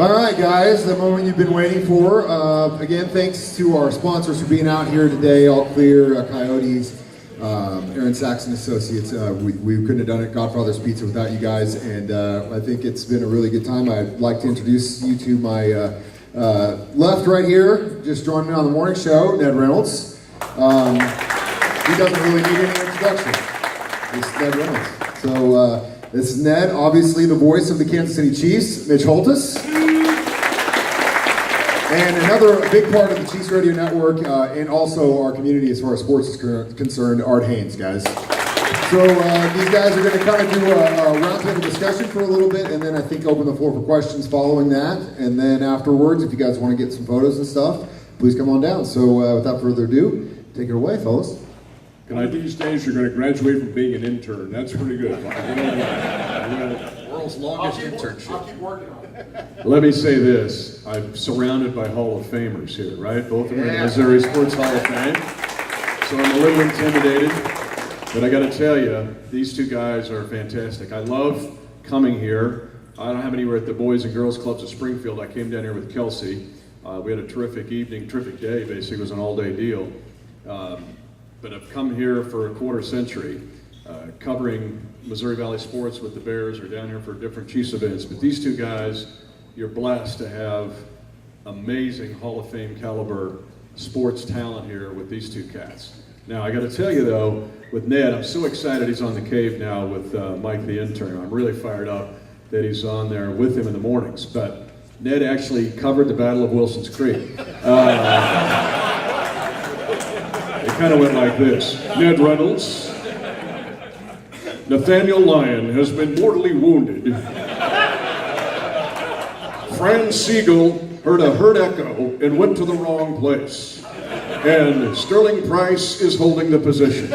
All right, guys, the moment you've been waiting for. Again, thanks to our sponsors for being out here today, All Clear, Coyotes, Aaron Saxon Associates. We couldn't have done it, Godfather's Pizza, without you guys, and I think it's been a really good time. I'd like to introduce you to my left right here, just joined me on the morning show, Ned Reynolds. He doesn't really need any introduction. It's Ned Reynolds. So this is Ned, obviously the voice of the Kansas City Chiefs, Mitch Holtis. And another big part of the Chiefs Radio Network and also our community as far as sports is concerned, Art Haynes, guys. So these guys are going to kind of do a roundtable discussion for a little bit, and then I think open the floor for questions following that. And then afterwards, if you guys want to get some photos and stuff, please come on down. So without further ado, take it away, fellas. These days you're going to graduate from being an intern. That's pretty good. World's longest internship. I'll keep working on it. Let me say this. I'm surrounded by Hall of Famers here, right? Both of them are in the Missouri Sports Hall of Fame. So I'm a little intimidated. But I got to tell you, these two guys are fantastic. I love coming here. I don't have anywhere at the Boys and Girls Clubs of Springfield. I came down here with Kelsey. We had a terrific evening, terrific day. Basically, it was an all-day deal. But I've come here for a quarter century, covering Missouri Valley sports with the Bears, or down here for different Chiefs events. But these two guys, you're blessed to have amazing Hall of Fame caliber sports talent here with these two cats. Now, I got to tell you though, with Ned, I'm so excited he's on the cave now with Mike the intern. I'm really fired up that he's on there with him in the mornings. But Ned actually covered the Battle of Wilson's Creek. It kind of went like this. Ned Reynolds, Nathaniel Lyon has been mortally wounded. Fran Siegel heard a hurt echo and went to the wrong place. And Sterling Price is holding the position.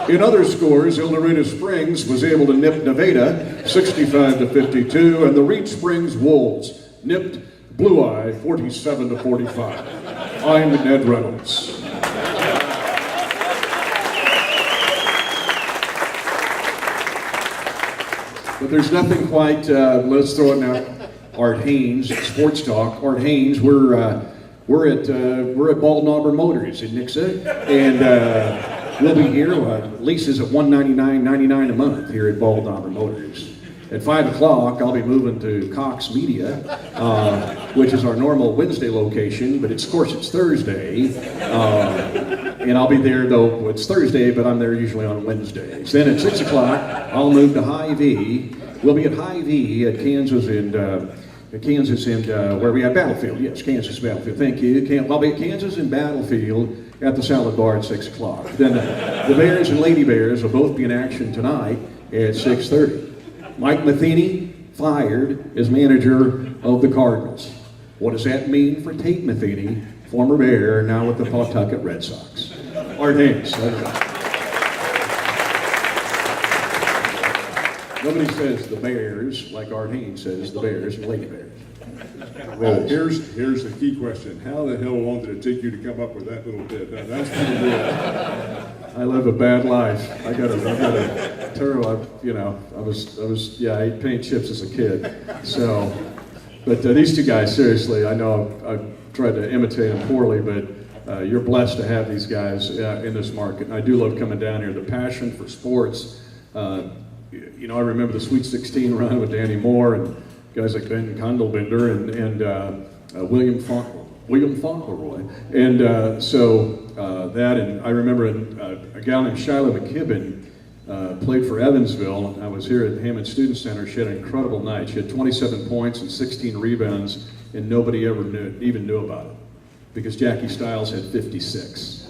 In other scores, El Dorado Springs was able to nip Nevada 65-52, and the Reed Springs Wolves nipped Blue Eye 47-45. I'm Ned Reynolds. But there's nothing quite, let's throw it now, Art Haynes, Sports Talk. Art Haynes, we're at Bald Knobber Motors in Nixa, and we'll be here, leases at $199.99 a month here at Bald Knobber Motors. At 5 o'clock, I'll be moving to Cox Media, which is our normal Wednesday location, but of course it's Thursday. And I'll be there, though it's Thursday, but I'm there usually on Wednesdays. Then at 6 o'clock, I'll move to Hy-Vee. We'll be at Hy-Vee at Kansas and where we have Battlefield. Yes, Kansas Battlefield. Thank you. I'll be at Kansas and Battlefield at the Salad Bar at 6 o'clock. Then the Bears and Lady Bears will both be in action tonight at 6:30. Mike Matheny fired as manager of the Cardinals. What does that mean for Tate Matheny, former Bear, now with the Pawtucket Red Sox? Art Haynes. Nobody says the Bears like Art Haynes says the Bears and Lady Bears. Well, here's the key question. How the hell long did it take you to come up with that little bit? Now, that's pretty good. I live a bad life. I got a terrible, I ate paint chips as a kid. So, but these two guys, seriously, I know I've tried to imitate them poorly, but you're blessed to have these guys in this market. And I do love coming down here. The passion for sports. I remember the Sweet 16 run with Danny Moore and guys like Ben Condelbender and William Fauntleroy. And that, and I remember a gal named Shiloh McKibben played for Evansville. I was here at the Hammond Student Center. She had an incredible night. She had 27 points and 16 rebounds, and nobody ever even knew about it because Jackie Stiles had 56.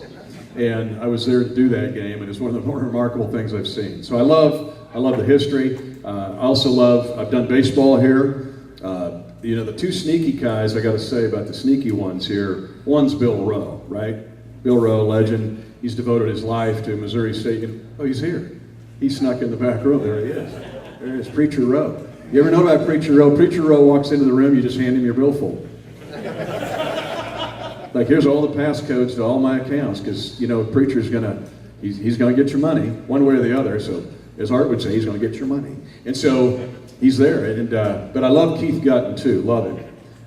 And I was there to do that game, and it's one of the more remarkable things I've seen. So I love the history. I also I've done baseball here. The two sneaky guys I got to say about the sneaky ones here. One's Bill Rowe, right? Bill Rowe, legend. He's devoted his life to Missouri State. Oh, he's here. He snuck in the back row. There he is. There is Preacher Rowe. You ever know about Preacher Rowe? Preacher Rowe walks into the room, you just hand him your billfold. Like, here's all the passcodes to all my accounts, because, Preacher's he's gonna get your money, one way or the other. So, as Art would say, he's gonna get your money. And so, he's there. And but I love Keith Gutton too, love him.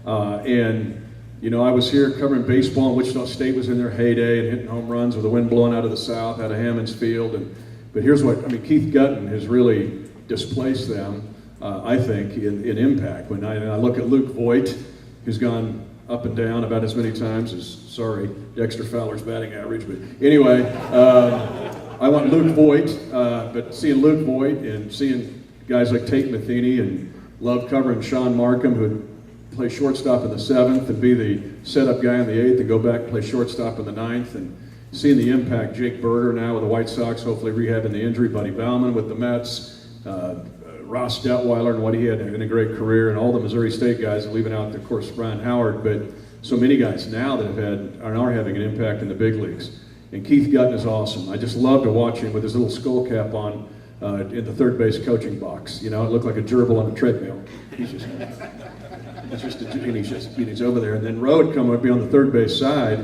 And you know, I was here covering baseball, and Wichita State was in their heyday and hitting home runs with the wind blowing out of the south, out of Hammons Field. But here's what, I mean, Keith Gutton has really displaced them, I think, in impact. When I look at Luke Voigt, who's gone up and down about as many times as, sorry, Dexter Fowler's batting average. But anyway, I want Luke Voigt, but seeing Luke Voigt and seeing guys like Tate Matheny, and love covering Sean Markham, who play shortstop in the 7th and be the setup guy in the 8th and go back and play shortstop in the 9th, and seeing the impact Jake Berger now with the White Sox, hopefully rehabbing the injury, Buddy Bauman with the Mets, Ross Detweiler and what he had in a great career, and all the Missouri State guys, and leaving out, of course, Brian Howard, but so many guys now that are having an impact in the big leagues. And Keith Gutton is awesome. I just love to watch him with his little skull cap on in the third base coaching box. You know, it looked like a gerbil on a treadmill. He's over there. And then Roe would come up, be on the third base side,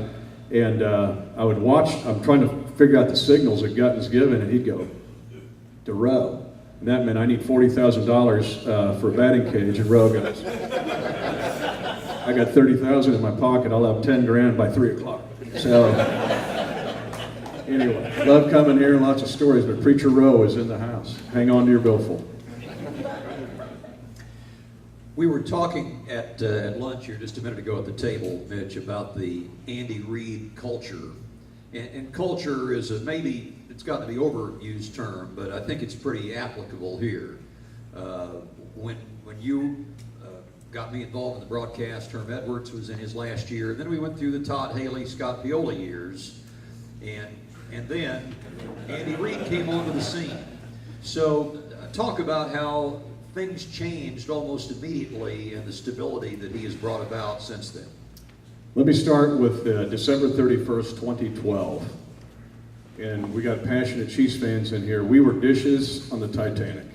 and I would watch. I'm trying to figure out the signals that Gutton's given, and he'd go to Roe. And that meant I need $40,000 for a batting cage, and Roe goes, I got $30,000 in my pocket. I'll have 10 grand by 3 o'clock. So anyway, love coming here and lots of stories, but Preacher Roe is in the house. Hang on to your billfold. We were talking at lunch here just a minute ago at the table, Mitch, about the Andy Reid culture. And culture is maybe, it's gotten to be overused term, but I think it's pretty applicable here. When you got me involved in the broadcast, Herm Edwards was in his last year, and then we went through the Todd Haley, Scott Pioli years, and then Andy Reid came onto the scene. So talk about how things changed almost immediately and the stability that he has brought about since then. Let me start with December 31st, 2012. And we got passionate Chiefs fans in here. We were dishes on the Titanic.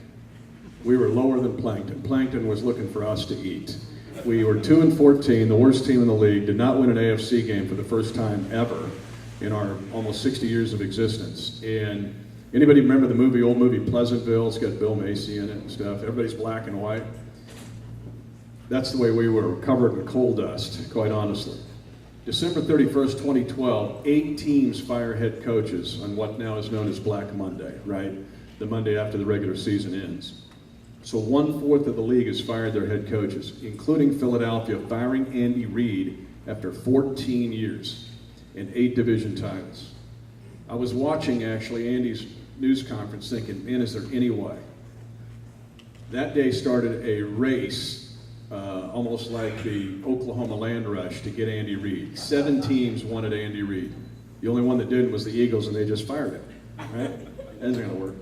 We were lower than Plankton. Plankton was looking for us to eat. We were 2-14, the worst team in the league, did not win an AFC game for the first time ever in our almost 60 years of existence. And anybody remember the old movie Pleasantville? It's got Bill Macy in it and stuff. Everybody's black and white. That's the way we were, covered in coal dust, quite honestly. December 31st, 2012, 8 teams fire head coaches on what now is known as Black Monday, right? The Monday after the regular season ends. So 1/4 of the league has fired their head coaches, including Philadelphia firing Andy Reid after 14 years and 8 division titles. I was watching, actually, Andy's news conference thinking, man, is there any way? That day started a race, almost like the Oklahoma land rush, to get Andy Reid. 7 teams wanted Andy Reid. The only one that didn't was the Eagles, and they just fired him, right? That isn't going to work.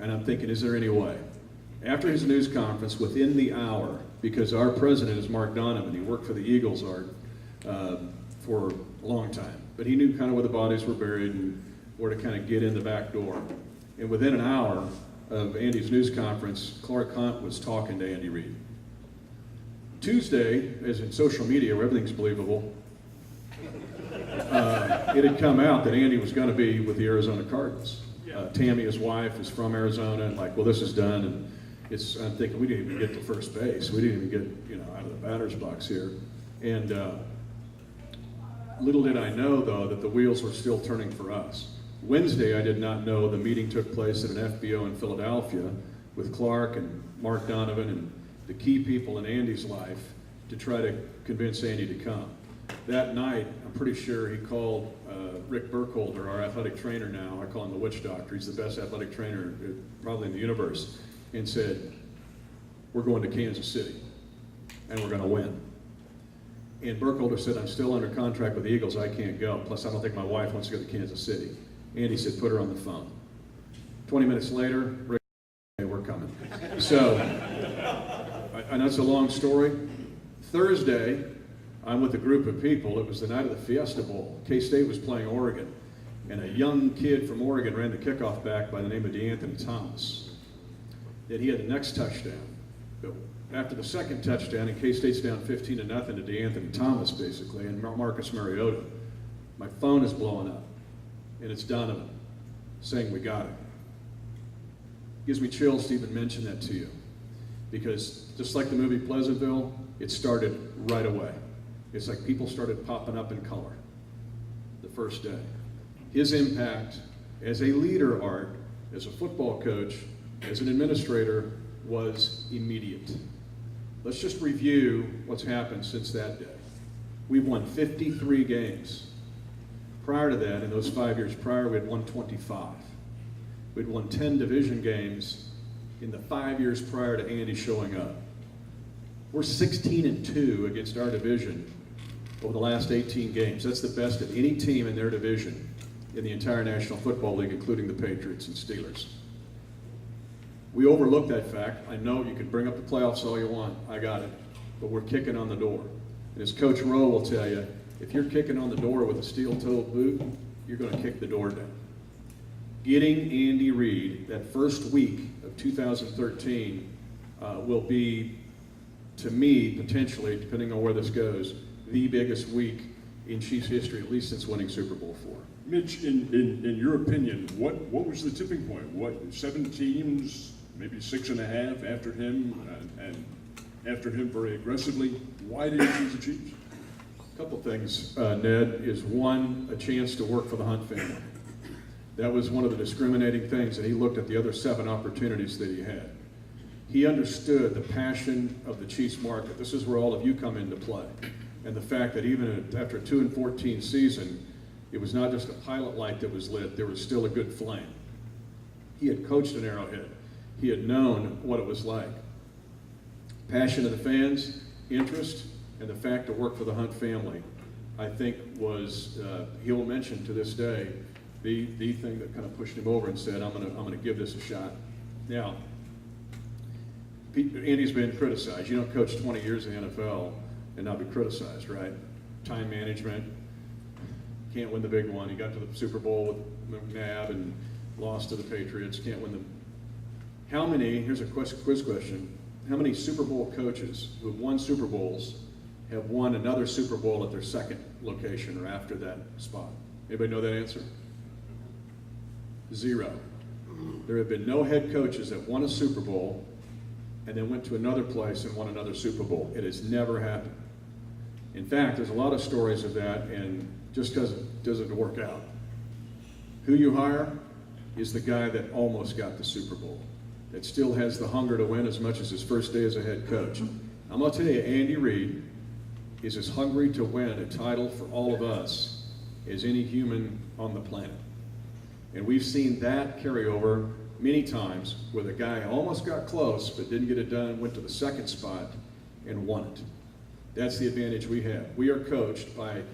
And I'm thinking, is there any way? After his news conference, within the hour, because our president is Mark Donovan, he worked for the Eagles for a long time, but he knew kind of where the bodies were buried and where to kind of get in the back door. And within an hour of Andy's news conference, Clark Hunt was talking to Andy Reid. Tuesday, as in social media where everything's believable, it had come out that Andy was going to be with the Arizona Cardinals. Tammy, his wife, is from Arizona, and like, well, this is done. And I'm thinking, we didn't even get to first base. We didn't even get, out of the batter's box here. And little did I know, though, that the wheels were still turning for us. Wednesday, I did not know the meeting took place at an FBO in Philadelphia with Clark and Mark Donovan and the key people in Andy's life to try to convince Andy to come. That night, I'm pretty sure he called Rick Burkholder, our athletic trainer now. I call him the witch doctor. He's the best athletic trainer probably in the universe, and said, we're going to Kansas City, and we're going to win. And Burkholder said, I'm still under contract with the Eagles. I can't go. Plus, I don't think my wife wants to go to Kansas City. Andy said, put her on the phone. 20 minutes later, Rick, hey, we're coming. So, I know it's a long story. Thursday, I'm with a group of people. It was the night of the Fiesta Bowl. K-State was playing Oregon, and a young kid from Oregon ran the kickoff back by the name of DeAnthony Thomas. That he had the next touchdown. But after the second touchdown, and K-State's down 15-0 to DeAnthony Thomas, basically, and Marcus Mariota, my phone is blowing up, and it's Donovan saying we got it. Gives me chills to even mention that to you. Because just like the movie Pleasantville, it started right away. It's like people started popping up in color the first day. His impact as a leader, Art, as a football coach, as an administrator, was immediate. Let's just review what's happened since that day. We've won 53 games. Prior to that, in those 5 years prior, we had won 25. We'd won 10 division games in the 5 years prior to Andy showing up. We're 16-2 against our division over the last 18 games. That's the best of any team in their division in the entire National Football League, including the Patriots and Steelers. We overlook that fact. I know you can bring up the playoffs all you want. I got it. But we're kicking on the door. And as Coach Rowe will tell you, if you're kicking on the door with a steel-toed boot, you're going to kick the door down. Getting Andy Reid that first week of 2013 will be, to me, potentially, depending on where this goes, the biggest week in Chiefs history, at least since winning Super Bowl IV. Mitch, in your opinion, what was the tipping point? What, 7 teams, maybe 6.5 after him, and after him very aggressively? Why did you choose the Chiefs? A couple things, Ned, is one, a chance to work for the Hunt family. That was one of the discriminating things, and he looked at the other 7 opportunities that he had. He understood the passion of the Chiefs market. This is where all of you come into play. And the fact that even after a 2-14 season, it was not just a pilot light that was lit, there was still a good flame. He had coached an Arrowhead. He had known what it was like. Passion of the fans, interest, and the fact to work for the Hunt family, I think was, he'll mention to this day, the thing that kind of pushed him over and said, I'm gonna give this a shot. Now, Andy's been criticized. You don't coach 20 years in the NFL and not be criticized, right? Time management, can't win the big one. He got to the Super Bowl with McNabb and lost to the Patriots, can't win them. How many, here's a quiz question, how many Super Bowl coaches who have won Super Bowls have won another Super Bowl at their second location or after that spot? Anybody know that answer? 0. There have been no head coaches that won a Super Bowl and then went to another place and won another Super Bowl. It has never happened. In fact, there's a lot of stories of that, and just because it doesn't work out. Who you hire is the guy that almost got the Super Bowl, that still has the hunger to win as much as his first day as a head coach. I'm going to tell you, Andy Reid is as hungry to win a title for all of us as any human on the planet. And we've seen that carry over many times where the guy almost got close but didn't get it done, went to the second spot and won it. That's the advantage we have. We are coached by,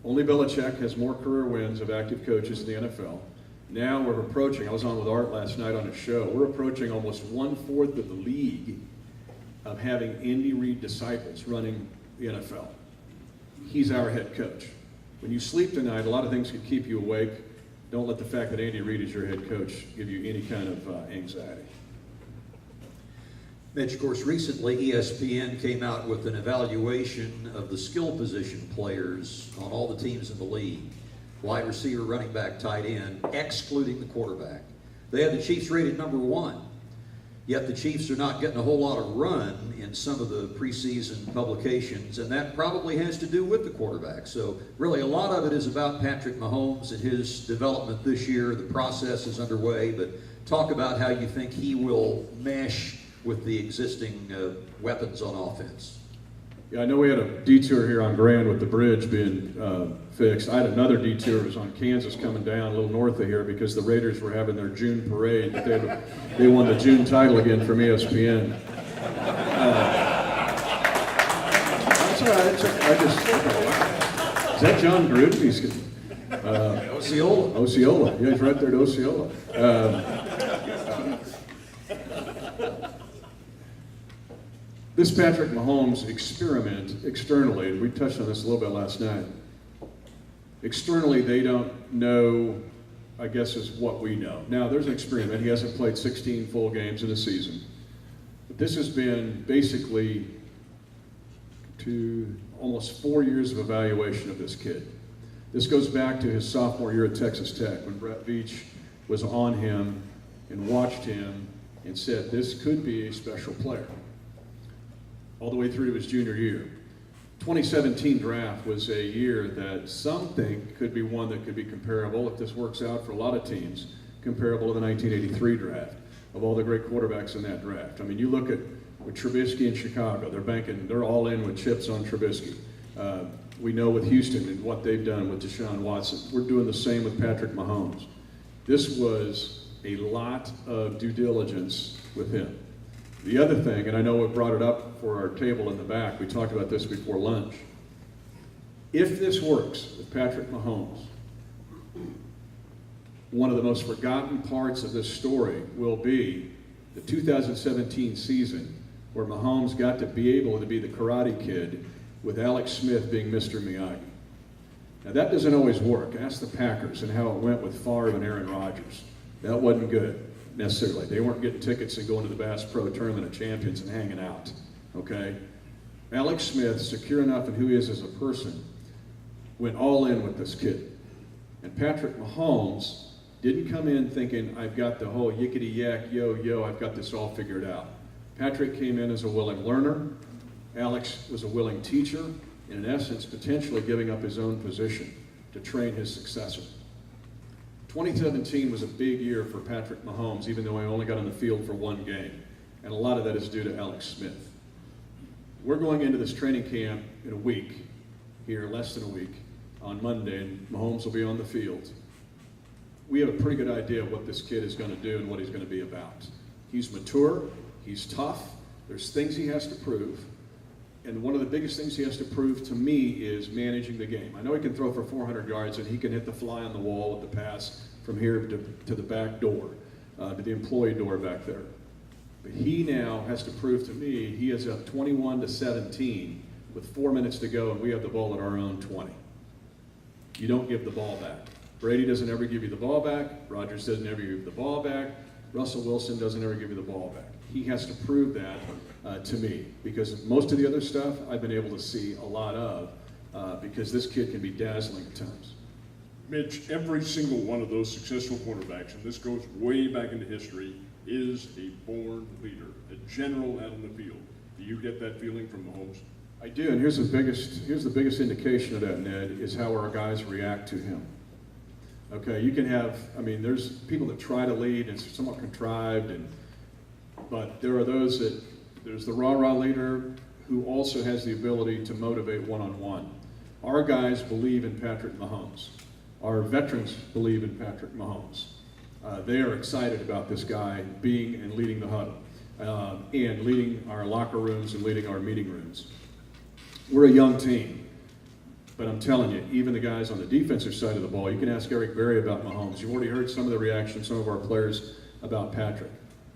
only Belichick has more career wins of active coaches in the NFL. Now we're approaching, I was on with Art last night on a show, we're approaching almost 1/4 of the league of having Andy Reid disciples running the NFL. He's our head coach. When you sleep tonight, a lot of things can keep you awake. Don't let the fact that Andy Reid is your head coach give you any kind of anxiety. Mitch, of course, recently ESPN came out with an evaluation of the skill position players on all the teams in the league. Wide receiver, running back, tight end, excluding the quarterback. They had the Chiefs rated number 1. Yet the Chiefs are not getting a whole lot of run in some of the preseason publications, and that probably has to do with the quarterback. So really a lot of it is about Patrick Mahomes and his development this year. The process is underway, but talk about how you think he will mesh with the existing weapons on offense. Yeah, I know we had a detour here on Grand with the bridge being fixed. I had another detour. It was on Kansas coming down a little north of here because the Raiders were having their June parade. They won the June title again from ESPN. That's all right. Is that John Gruden? He's Osceola. Osceola. Yeah, he's right there at Osceola. This Patrick Mahomes experiment externally, and we touched on this a little bit last night. Externally, they don't know, I guess, is what we know. Now, there's an experiment. He hasn't played 16 full games in a season. But this has been basically almost 4 years of evaluation of this kid. This goes back to his sophomore year at Texas Tech when Brett Veach was on him and watched him and said, this could be a special player. all the way through to his junior year. 2017 draft was a year that some think could be one that could be comparable, if this works out for a lot of teams, comparable to the 1983 draft, of all the great quarterbacks in that draft. I mean, you look at with Trubisky in Chicago, they're all in with chips on Trubisky. We know with Houston and what they've done with Deshaun Watson. We're doing the same with Patrick Mahomes. This was a lot of due diligence with him. The other thing, and I know we brought it up for our table in the back, we talked about this before lunch. If this works with Patrick Mahomes, one of the most forgotten parts of this story will be the 2017 season where Mahomes got to be able to be the Karate Kid with Alex Smith being Mr. Miyagi. Now that doesn't always work. Ask the Packers and how it went with Favre and Aaron Rodgers. That wasn't good necessarily. They weren't getting tickets and going to the Bass Pro Tournament of Champions and hanging out, okay? Alex Smith, secure enough in who he is as a person, went all in with this kid. And Patrick Mahomes didn't come in thinking, I've got the whole yickety-yak, yo, I've got this all figured out. Patrick came in as a willing learner. Alex was a willing teacher, and in essence, potentially giving up his own position to train his successor. 2017 was a big year for Patrick Mahomes, even though he only got on the field for one game. And a lot of that is due to Alex Smith. We're going into this training camp in a week, here, less than a week, on Monday, and Mahomes will be on the field. We have a pretty good idea of what this kid is going to do and what he's going to be about. He's mature, he's tough, there's things he has to prove. And one of the biggest things he has to prove to me is managing the game. I know he can throw for 400 yards and he can hit the fly on the wall with the pass from here to the back door, to the employee door back there. But he now has to prove to me he is up 21-17 with 4 minutes to go and we have the ball at our own 20. You don't give the ball back. Brady doesn't ever give you the ball back. Rodgers doesn't ever give you the ball back. Russell Wilson doesn't ever give you the ball back. He has to prove that to me, because most of the other stuff I've been able to see a lot of, because this kid can be dazzling at times. Mitch, every single one of those successful quarterbacks, and this goes way back into history, is a born leader, a general out on the field. Do you get that feeling from Mahomes? I do, and here's the biggest indication of that, Ned, is how our guys react to him. Okay, you can have, I mean, there's people that try to lead, and it's somewhat contrived, but there are those that, there's the rah-rah leader who also has the ability to motivate one-on-one. Our guys believe in Patrick Mahomes. Our veterans believe in Patrick Mahomes. They are excited about this guy being and leading the huddle, and leading our locker rooms and leading our meeting rooms. We're a young team, but I'm telling you, even the guys on the defensive side of the ball, you can ask Eric Berry about Mahomes. You've already heard some of the reactions, some of our players about Patrick.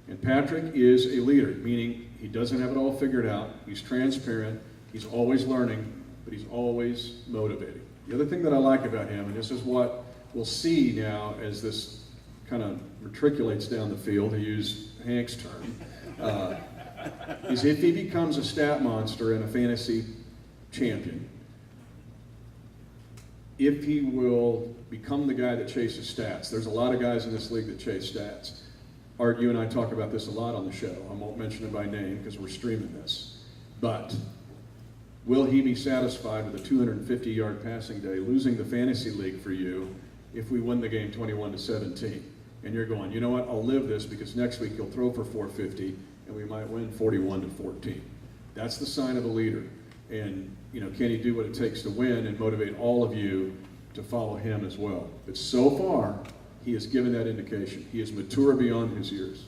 And Patrick is a leader, meaning he doesn't have it all figured out. He's transparent. He's always learning, but he's always motivating. The other thing that I like about him, and this is what we'll see now as this kind of matriculates down the field, to use Hank's term, is if he becomes a stat monster and a fantasy champion, if he will become the guy that chases stats. There's a lot of guys in this league that chase stats. Art, you and I talk about this a lot on the show. I won't mention it by name because we're streaming this. But will he be satisfied with a 250-yard passing day, losing the fantasy league for you, if we win the game 21-17? And you're going, you know what, I'll live this because next week he'll throw for 450 and we might win 41-14. That's the sign of a leader. And, you know, can he do what it takes to win and motivate all of you to follow him as well? But so far, he has given that indication. He is mature beyond his years.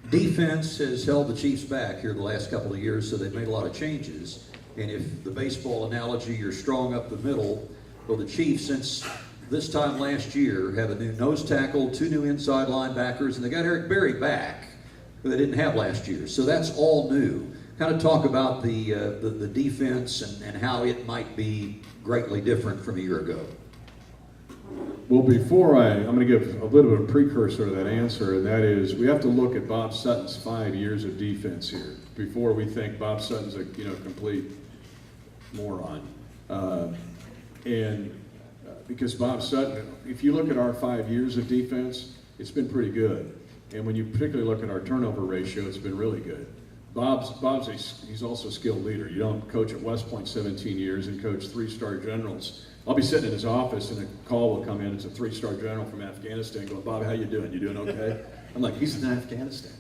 Defense has held the Chiefs back here the last couple of years, so they've made a lot of changes. And if the baseball analogy, you're strong up the middle, well, the Chiefs, since this time last year, have a new nose tackle, 2 new inside linebackers, and they got Eric Berry back, who they didn't have last year. So that's all new. Kind of talk about the defense and how it might be greatly different from a year ago. Well, before I'm going to give a little bit of a precursor to that answer, and that is we have to look at Bob Sutton's 5 years of defense here before we think Bob Sutton's a complete moron. Because Bob Sutton, if you look at our 5 years of defense, it's been pretty good. And when you particularly look at our turnover ratio, it's been really good. He's also a skilled leader. You don't coach at West Point 17 years and coach 3-star generals. I'll be sitting in his office and a call will come in. It's a 3-star general from Afghanistan going, Bob, how you doing? You doing okay? I'm like, he's in Afghanistan.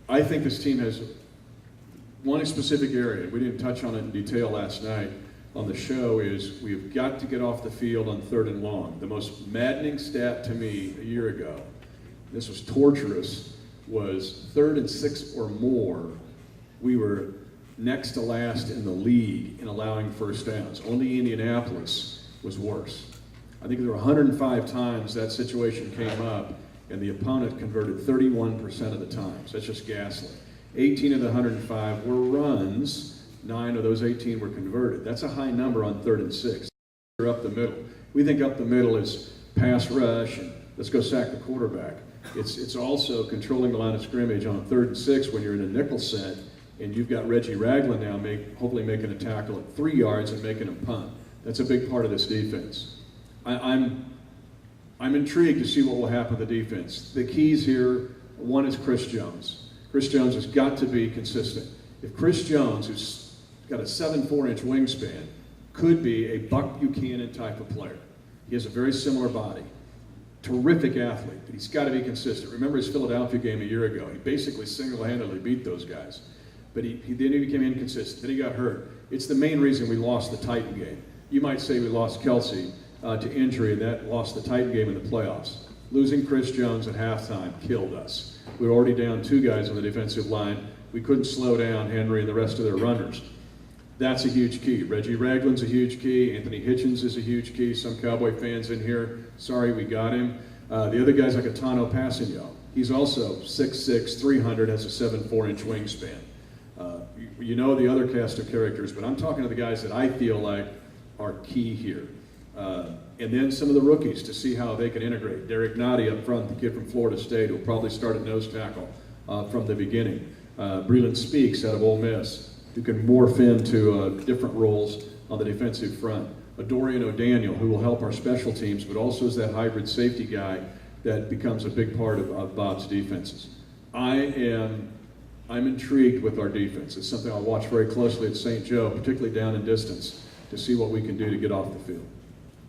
I think this team has one specific area. We didn't touch on it in detail last night on the show is we've got to get off the field on 3rd and long. The most maddening stat to me a year ago, this was torturous, was 3rd and 6 or more, we were next to last in the league in allowing first downs. Only Indianapolis was worse. I think there were 105 times that situation came up and the opponent converted 31% of the times. That's just ghastly. 18 of the 105 were runs, 9 of those 18 were converted. That's a high number on 3rd and 6. They're up the middle. We think up the middle is pass rush and let's go sack the quarterback. It's also controlling the line of scrimmage on 3rd and 6 when you're in a nickel set and you've got Reggie Ragland now hopefully making a tackle at 3 yards and making a punt. That's a big part of this defense. I'm intrigued to see what will happen with the defense. The keys here, one is Chris Jones. Chris Jones has got to be consistent. If Chris Jones, who's got a 7'4" wingspan, could be a Buck Buchanan type of player. He has a very similar body. Terrific athlete, but he's got to be consistent. Remember his Philadelphia game a year ago. He basically single-handedly beat those guys. But then he became inconsistent. Then he got hurt. It's the main reason we lost the Titan game. You might say we lost Kelsey to injury, and that lost the Titan game in the playoffs. Losing Chris Jones at halftime killed us. We were already down 2 guys on the defensive line. We couldn't slow down Henry and the rest of their runners. That's a huge key. Reggie Ragland's a huge key. Anthony Hitchens is a huge key. Some Cowboy fans in here, sorry we got him. The other guy's like a Tano Passigno. He's also 6'6", 300, has a 7'4" wingspan. You know the other cast of characters, but I'm talking to the guys that I feel like are key here. And then some of the rookies to see how they can integrate. Derek Nottie up front, the kid from Florida State, who'll probably start at nose tackle from the beginning. Breland Speaks out of Ole Miss, who can morph into different roles on the defensive front. A Dorian O'Daniel, who will help our special teams, but also is that hybrid safety guy that becomes a big part of Bob's defenses. I'm intrigued with our defense. It's something I'll watch very closely at St. Joe, particularly down in distance, to see what we can do to get off the field.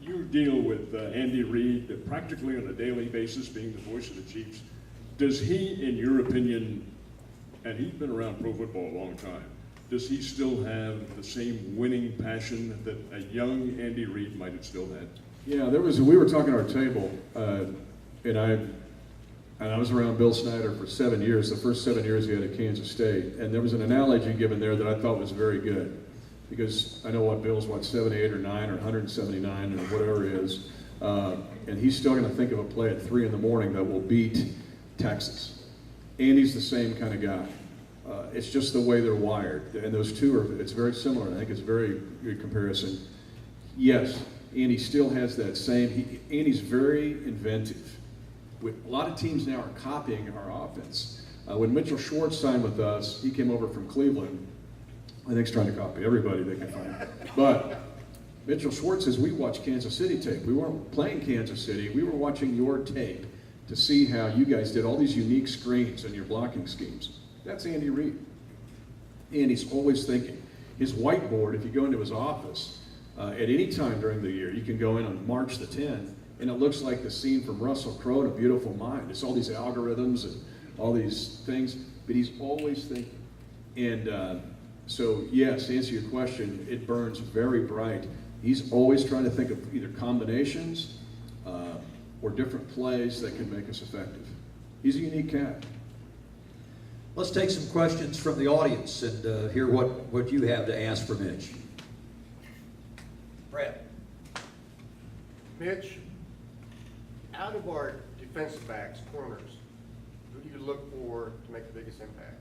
You deal with Andy Reid practically on a daily basis, being the voice of the Chiefs. Does he, in your opinion, and he's been around pro football a long time, does he still have the same winning passion that a young Andy Reid might have still had? Yeah, we were talking at our table, and I was around Bill Snyder for 7 years, the first 7 years he had at Kansas State, and there was an analogy given there that I thought was very good, because I know what Bill's, 78 or 9 or 179 or whatever it is, and he's still going to think of a play at 3 in the morning that will beat Texas. Andy's the same kind of guy. It's just the way they're wired, and those two it's very similar. I think it's a very good comparison. Yes, Andy still has that same, Andy's very inventive. A lot of teams now are copying our offense. When Mitchell Schwartz signed with us, he came over from Cleveland. I think he's trying to copy everybody they can find. But Mitchell Schwartz says, we watch Kansas City tape. We weren't playing Kansas City. We were watching your tape to see how you guys did all these unique screens and your blocking schemes. That's Andy Reid. Andy's always thinking. His whiteboard, if you go into his office, at any time during the year, you can go in on March the 10th, and it looks like the scene from Russell Crowe in A Beautiful Mind. It's all these algorithms and all these things, but he's always thinking. And so, yes, to answer your question, it burns very bright. He's always trying to think of either combinations or different plays that can make us effective. He's a unique cat. Let's take some questions from the audience and hear what you have to ask for Mitch. Brad. Mitch, out of our defensive backs, corners, who do you look for to make the biggest impact?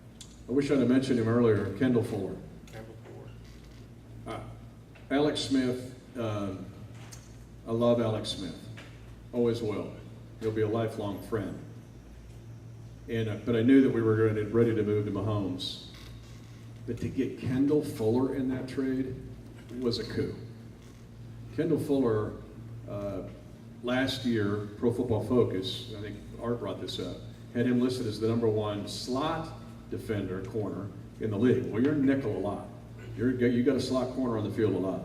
I wish I'd have mentioned him earlier, Kendall Fuller. Campbell Ford. Alex Smith, I love Alex Smith. Always will. He'll be a lifelong friend. But I knew that we were ready to move to Mahomes. But to get Kendall Fuller in that trade was a coup. Kendall Fuller, last year, Pro Football Focus, I think Art brought this up, had him listed as the #1 slot defender corner in the league. Well, you're nickel a lot. You got a slot corner on the field a lot.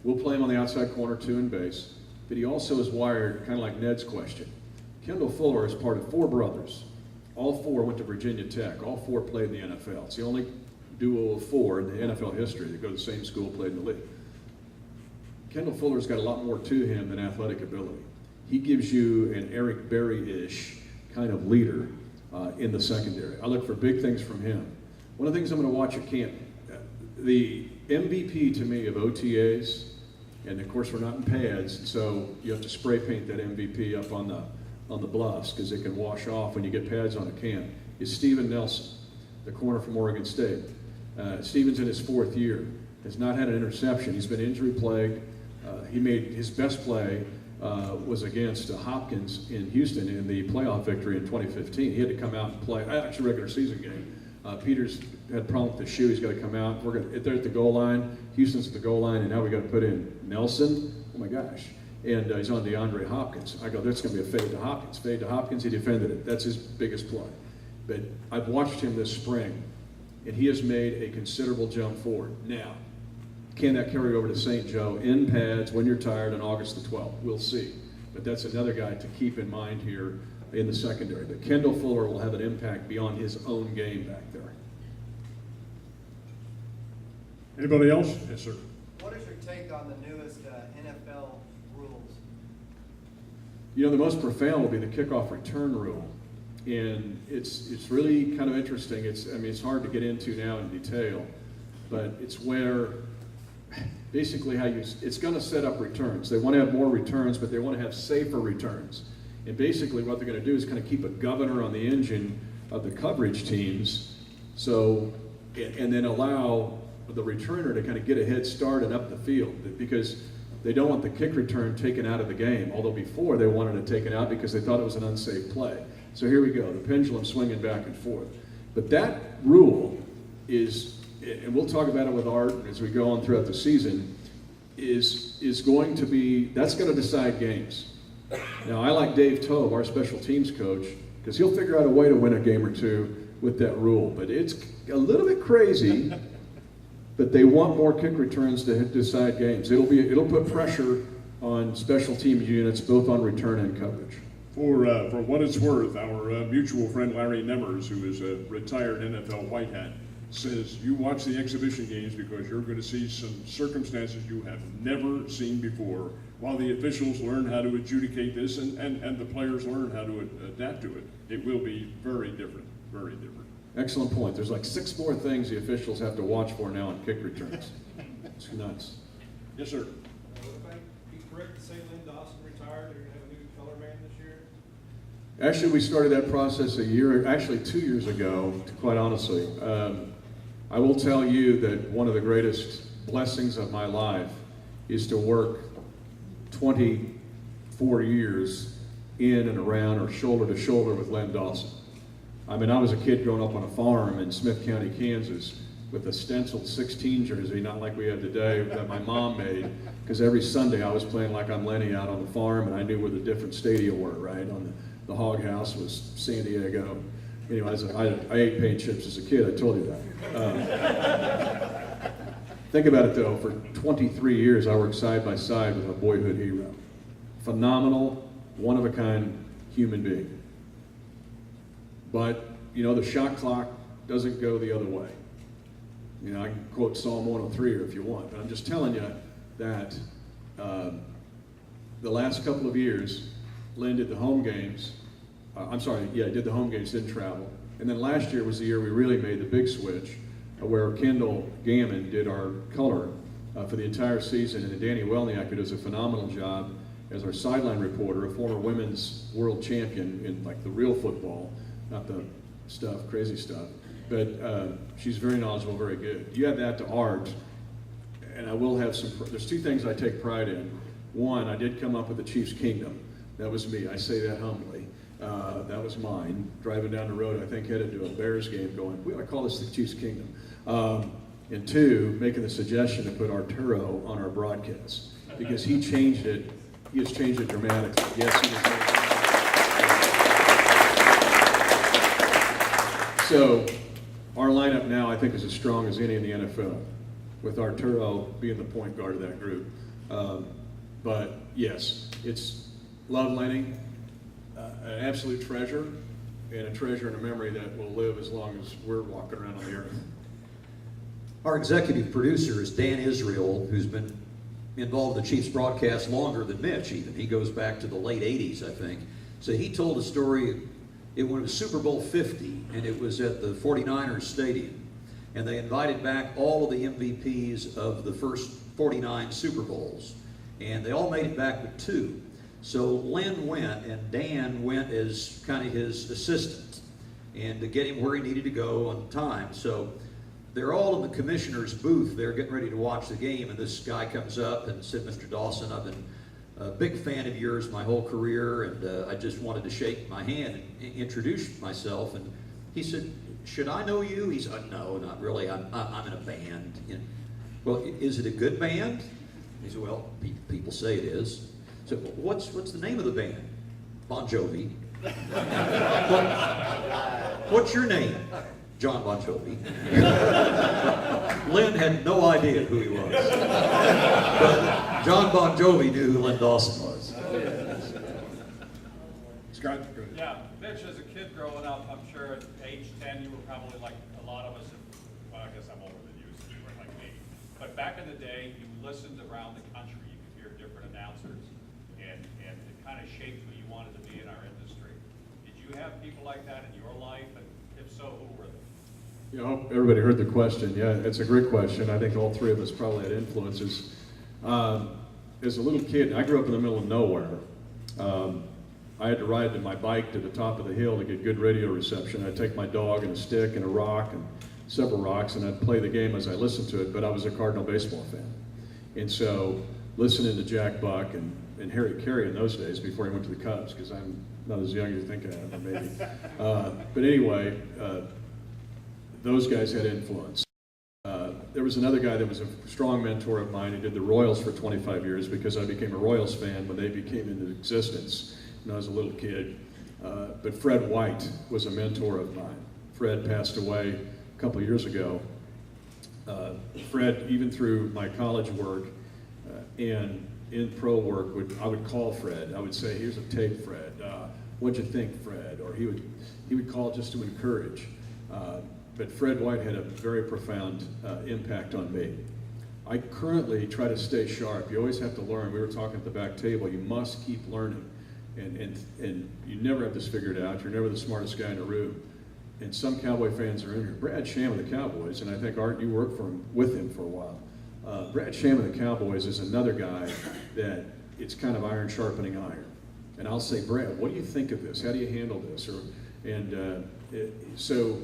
We'll play him on the outside corner too in base. But he also is wired kind of like Ned's question. Kendall Fuller is part of 4 brothers. All 4 went to Virginia Tech. All 4 played in the NFL. It's the only duo of 4 in the NFL history that go to the same school, played in the league. Kendall Fuller's got a lot more to him than athletic ability. He gives you an Eric Berry-ish kind of leader in the secondary. I look for big things from him. One of the things I'm going to watch at camp, the MVP to me of OTAs, and of course we're not in pads, so you have to spray paint that MVP up on the bluffs because it can wash off when you get pads on a camp, is Steven Nelson, the corner from Oregon State. Steven's in his 4th year, has not had an interception. He's been injury plagued. He made his best play was against Hopkins in Houston in the playoff victory in 2015. He had to come out and play, actually regular season game. Peters had a problem with the shoe. He's got to come out. They're at the goal line. Houston's at the goal line, and now we got to put in Nelson. Oh my gosh. And he's on DeAndre Hopkins. I go, there's going to be a fade to Hopkins. Fade to Hopkins, he defended it. That's his biggest play. But I've watched him this spring, and he has made a considerable jump forward. Now, can that carry over to St. Joe in pads when you're tired on August the 12th? We'll see. But that's another guy to keep in mind here in the secondary. But Kendall Fuller will have an impact beyond his own game back there. Anybody else? Yes, sir. What is your take on the newest NFL rules? You know, the most profound will be the kickoff return rule. And it's really kind of interesting. It's hard to get into now in detail, but it's where basically it's going to set up returns. They want to have more returns, but they want to have safer returns. And basically what they're going to do is kind of keep a governor on the engine of the coverage teams, and then allow the returner to kind of get a head start and up the field, because they don't want the kick return taken out of the game, although before they wanted it taken out because they thought it was an unsafe play. So here we go, the pendulum swinging back and forth. But that rule is, and we'll talk about it with Art as we go on throughout the season, is going to be, that's going to decide games. Now, I like Dave Tobe, our special teams coach, because he'll figure out a way to win a game or two with that rule. But it's a little bit crazy, but they want more kick returns to decide games. It'll put pressure on special team units, both on return and coverage. For what it's worth, our mutual friend Larry Nemmers, who is a retired NFL white hat, says you watch the exhibition games because you're going to see some circumstances you have never seen before, while the officials learn how to adjudicate this and the players learn how to adapt to it. It will be very different, very different. Excellent point. There's like 6 more things the officials have to watch for now on kick returns. It's nuts. Yes, sir. Would it be correct to say Lynn Dawson retired? They're going to have a new color man this year? Actually, we started that process 2 years ago, quite honestly. I will tell you that one of the greatest blessings of my life is to work 24 years in and around or shoulder to shoulder with Len Dawson. I mean, I was a kid growing up on a farm in Smith County, Kansas, with a stenciled 16 jersey, not like we have today, that my mom made, because every Sunday I was playing like I'm Lenny out on the farm, and I knew where the different stadia were, right? On the hog house was San Diego. Anyways, I ate paint chips as a kid, I told you that. Think about it though, for 23 years I worked side by side with a boyhood hero. Phenomenal, one-of-a-kind human being. But, the shot clock doesn't go the other way. I can quote Psalm 103 if you want, but I'm just telling you that the last couple of years, Len did the home games. Did the home games, didn't travel. And then last year was the year we really made the big switch, where Kendall Gammon did our color for the entire season, and Danny Welniak, who does a phenomenal job as our sideline reporter, a former women's world champion in like the real football, not the crazy stuff. But she's very knowledgeable, very good. You add that to Art, and I will have there's 2 things I take pride in. One, I did come up with the Chiefs Kingdom. That was me, I say that humbly. That was mine. Driving down the road, I think headed to a Bears game going, we ought to call this the Chiefs Kingdom. And 2, making the suggestion to put Arturo on our broadcast, because he has changed it dramatically. Yes, he has. So our lineup now, I think, is as strong as any in the NFL, with Arturo being the point guard of that group. But yes, it's love Lenny, an absolute treasure, and a treasure and a memory that will live as long as we're walking around on the earth. Our executive producer is Dan Israel, who's been involved in the Chiefs broadcast longer than Mitch even. He goes back to the late 80s, I think. So he told a story, it was Super Bowl 50, and it was at the 49ers Stadium. And they invited back all of the MVPs of the first 49 Super Bowls. And they all made it back with 2. So Len went, and Dan went as kind of his assistant, and to get him where he needed to go on time. So they're all in the commissioner's booth. They're getting ready to watch the game, and this guy comes up and said, "Mr. Dawson, I've been a big fan of yours my whole career, and I just wanted to shake my hand and introduce myself." And he said, "Should I know you?" He said, "No, not really. I'm in a band." And, "Well, is it a good band?" He said, "Well, people say it is." So what's the name of the band? Bon Jovi. What's your name? John Bon Jovi. Len had no idea who he was. But John Bon Jovi knew who Len Dawson was. Scott, go ahead. Yeah, Mitch, as a kid growing up, I'm sure at age 10, you were probably like a lot of us. Well, I guess I'm older than you, so you weren't like me. But back in the day, you listened around the country. You could hear different announcers, and it kind of shaped who you wanted to be in our industry. Did you have people like that in your life? And if so, who were they? Yeah, I hope everybody heard the question. Yeah, it's a great question. I think all three of us probably had influences. As a little kid, I grew up in the middle of nowhere. I had to ride my bike to the top of the hill to get good radio reception. I'd take my dog and a stick and a rock and several rocks, and I'd play the game as I listened to it, but I was a Cardinal baseball fan. And so listening to Jack Buck and Harry Carey in those days before he went to the Cubs, because I'm not as young as you think I am, or maybe. But anyway, those guys had influence. There was another guy that was a strong mentor of mine. He did the Royals for 25 years because I became a Royals fan when they became into existence when I was a little kid. But Fred White was a mentor of mine. Fred passed away a couple of years ago. Fred, even through my college work and in pro work, I would call Fred. I would say, "Here's a tape, Fred. What'd you think, Fred?" Or he would call just to encourage. But Fred White had a very profound impact on me. I currently try to stay sharp. You always have to learn. We were talking at the back table. You must keep learning. And you never have this figured out. You're never the smartest guy in the room. And some Cowboy fans are in here. Brad Sham of the Cowboys, and I think, Art, you worked with him for a while. Brad Sham of the Cowboys is another guy that it's kind of iron sharpening iron. And I'll say, "Brad, what do you think of this? How do you handle this?" So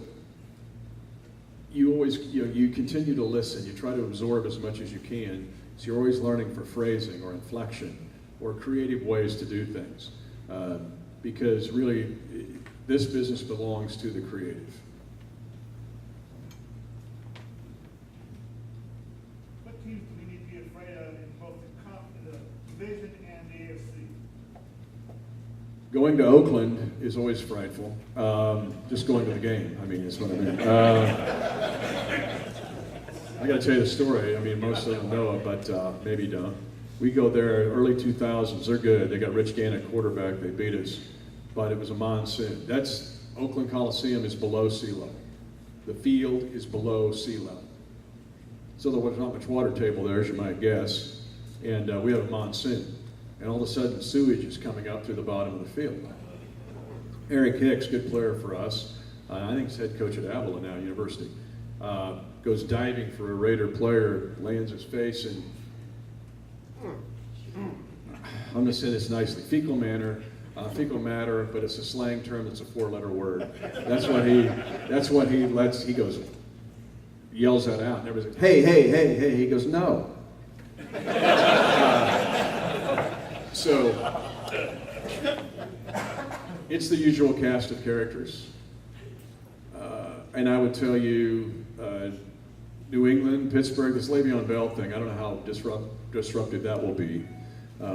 you always, you continue to listen. You try to absorb as much as you can. So you're always learning for phrasing or inflection or creative ways to do things. Because really, this business belongs to the creative. What teams do we need to be afraid of in both the division and the AFC? Going to Oakland is always frightful. Just going to the game, I mean, is what I mean. I got to tell you the story. I mean, most of them know it, but maybe don't. We go there early 2000s. They're good. They got Rich Gann at quarterback. They beat us, but it was a monsoon. That's Oakland Coliseum is below sea level. The field is below sea level. So there was not much water table there, as you might guess, and we have a monsoon. And all of a sudden, sewage is coming up through the bottom of the field. Eric Hicks, good player for us, I think he's head coach at Avila now, University, goes diving for a Raider player, lands his face, and I'm going to say this nicely, fecal matter, but it's a slang term that's a 4-letter word. That's what he goes, yells that out, and everybody's like, "Hey, hey, hey, hey," he goes, "No." So, it's the usual cast of characters. And I would tell you, New England, Pittsburgh, this Le'Veon Bell thing, I don't know how disruptive that will be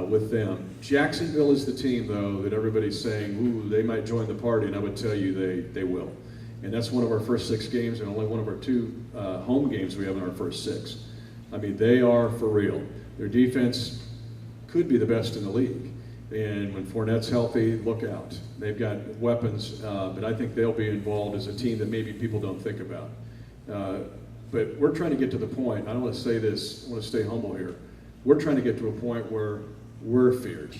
with them. Jacksonville is the team, though, that everybody's saying, "Ooh, they might join the party," and I would tell you they will. And that's one of our first 6 games and only one of our 2 home games we have in our first 6. I mean, they are for real. Their defense could be the best in the league. And when Fournette's healthy, look out. They've got weapons, but I think they'll be involved as a team that maybe people don't think about. But we're trying to get to the point, I don't want to say this, I want to stay humble here. We're trying to get to a point where we're feared.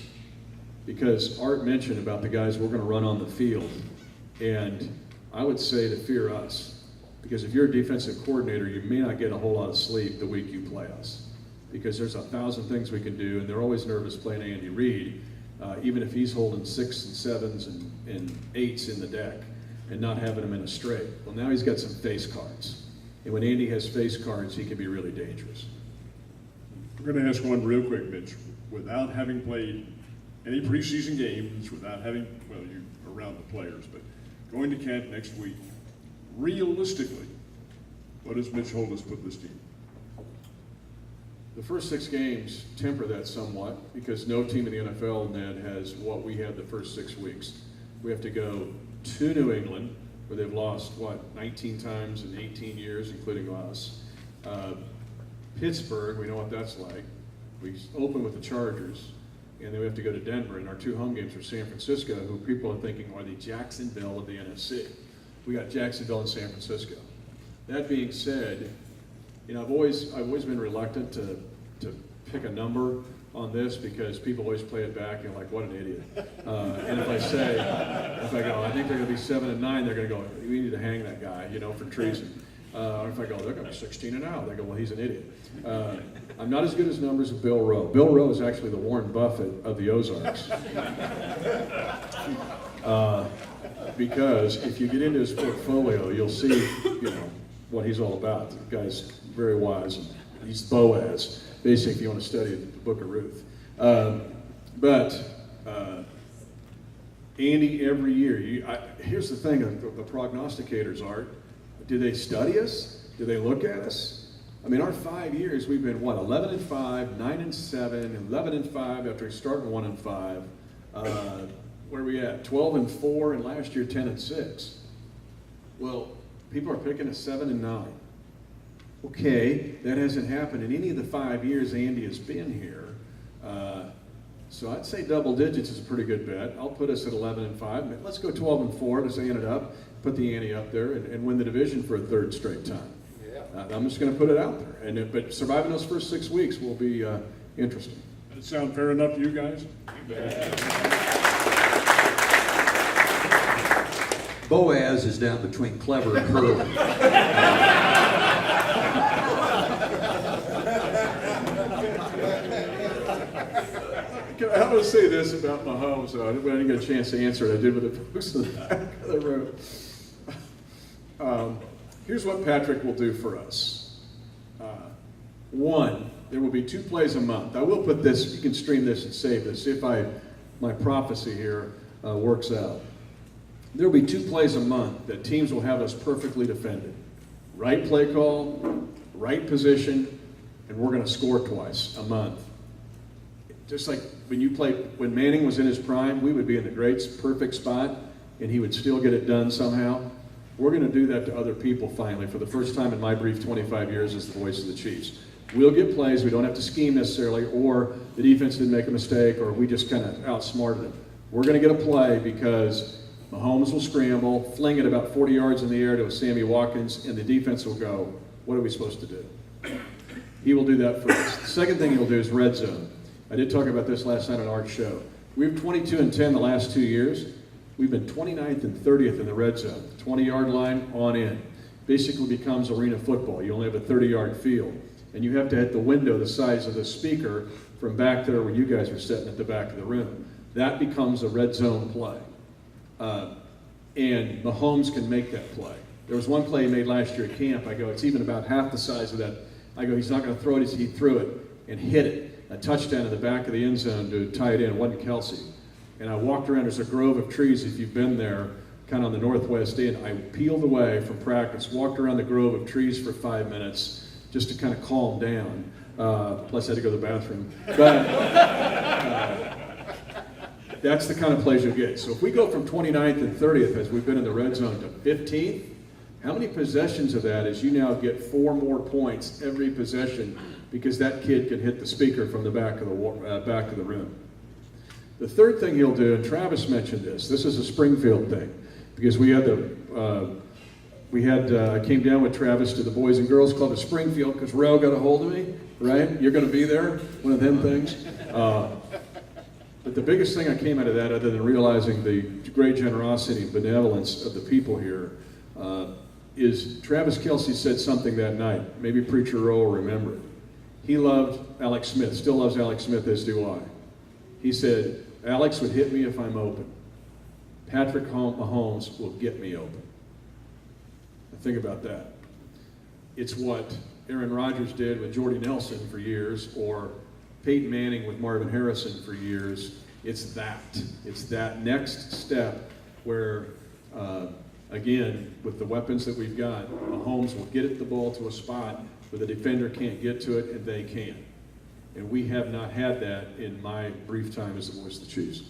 Because Art mentioned about the guys we're going to run on the field. And I would say to fear us. Because if you're a defensive coordinator, you may not get a whole lot of sleep the week you play us. Because there's 1,000 things we can do, and they're always nervous playing Andy Reid, even if he's holding 6s and 7s and 8s in the deck and not having them in a straight. Well, now he's got some face cards. And when Andy has face cards, he can be really dangerous. We're going to ask one real quick, Mitch. Without having played any preseason games, without having, well, you around the players, but going to camp next week, realistically, what does Mitch Holtis put this team? The first 6 games temper that somewhat because no team in the NFL, Ned, has what we had the first 6 weeks. We have to go to New England, where they've lost, 19 times in 18 years, including us. Pittsburgh, we know what that's like. We open with the Chargers, and then we have to go to Denver, and our 2 home games are San Francisco, who people are thinking are the Jacksonville of the NFC. We got Jacksonville and San Francisco. That being said, you know, I've always been reluctant to pick a number on this because people always play it back and like, what an idiot. And if I go, I think they're going to be 7-9, they're going to go, we need to hang that guy, you know, for treason. Or if I go, they're going to be 16-0, they go, well, he's an idiot. I'm not as good as numbers as Bill Rowe. Bill Rowe is actually the Warren Buffett of the Ozarks. Because if you get into his portfolio, you'll see, you know, what he's all about. The guy's very wise. And he's Boaz, basically, if you want to study the book of Ruth. But Andy, every year, here's the thing, the prognosticators are, do they study us? Do they look at us? I mean, our 5 years, we've been, 11-5, 9-7, 11-5 after starting 1-5. Where are we at? 12-4, and last year 10-6. Well, people are picking us 7-9. Okay, that hasn't happened in any of the 5 years Andy has been here. So I'd say double digits is a pretty good bet. I'll put us at 11-5. Let's go 12-4 to stand it up, put the ante up there, and win the division for a 3rd straight time. Yeah. I'm just going to put it out there. But surviving those first 6 weeks will be interesting. Does that sound fair enough to you guys? Boaz is down between clever and curly. I want to say this about Mahomes, though. I didn't get a chance to answer it. I did with the folks in the back of the room. Here's what Patrick will do for us. 1, there will be 2 plays a month. I will put this, you can stream this and save this, see if my prophecy here works out. There will be 2 plays a month that teams will have us perfectly defended. Right play call, right position, and we're going to score twice a month. Just like when Manning was in his prime, we would be in the great, perfect spot, and he would still get it done somehow. We're going to do that to other people finally, for the first time in my brief 25 years as the voice of the Chiefs. We'll get plays, we don't have to scheme necessarily, or the defense didn't make a mistake, or we just kind of outsmarted them. We're going to get a play because Mahomes will scramble, fling it about 40 yards in the air to a Sammy Watkins, and the defense will go, what are we supposed to do? He will do that first. The second thing he'll do is red zone. I did talk about this last night on our show. We've 22-10 the last 2 years. We've been 29th and 30th in the red zone. 20-yard line on in. Basically becomes arena football. You only have a 30-yard field. And you have to hit the window the size of the speaker from back there where you guys are sitting at the back of the room. That becomes a red zone play. And Mahomes can make that play. There was one play he made last year at camp. I go, it's even about half the size of that. I go, he's not going to throw it. He threw it and hit it. A touchdown in the back of the end zone to tie it in. It wasn't Kelsey. And I walked around. There's a grove of trees if you've been there, kind of on the northwest end. I peeled away from practice, walked around the grove of trees for 5 minutes just to kind of calm down. Plus I had to go to the bathroom. But that's the kind of plays you'll get. So if we go from 29th and 30th, as we've been in the red zone, to 15th, How many possessions of that is you now get 4 more points every possession because that kid can hit the speaker from the back of the rim? The third thing he'll do, and Travis mentioned this is a Springfield thing, because I came down with Travis to the Boys and Girls Club of Springfield because Rail got a hold of me, right? You're going to be there, one of them things. But the biggest thing I came out of that, other than realizing the great generosity and benevolence of the people here, is Travis Kelce said something that night. Maybe Preacher Rowe will remember it. He loved Alex Smith, still loves Alex Smith, as do I. He said, Alex would hit me if I'm open. Patrick Mahomes will get me open. Now think about that. It's what Aaron Rodgers did with Jordy Nelson for years, or Peyton Manning with Marvin Harrison for years. It's that next step where, again, with the weapons that we've got, Mahomes will get the ball to a spot where the defender can't get to it, and they can. And we have not had that in my brief time as the voice of the Chiefs.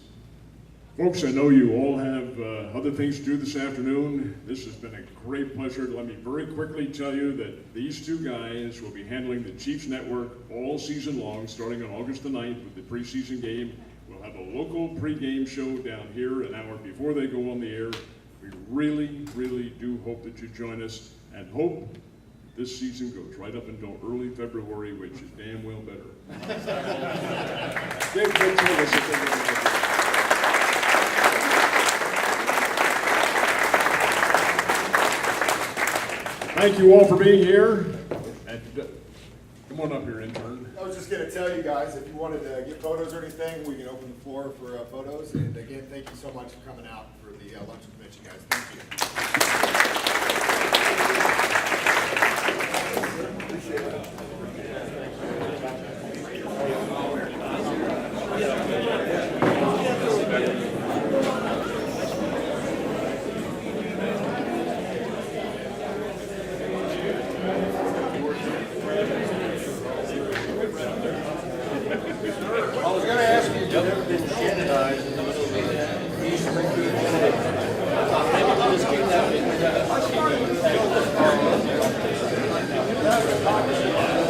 Folks, I know you all have other things to do this afternoon. This has been a great pleasure. Let me very quickly tell you that these two guys will be handling the Chiefs Network all season long, starting on August the 9th with the preseason game. We'll have a local pregame show down here an hour before they go on the air. We really, really do hope that you join us, and hope this season goes right up until early February, which is damn well better. Thank you all for being here. And come on up here, intern. I was just going to tell you guys, if you wanted to get photos or anything, we can open the floor for photos. And again, thank you so much for coming out for the lunch with Mitch, guys. Thank you. Appreciate it.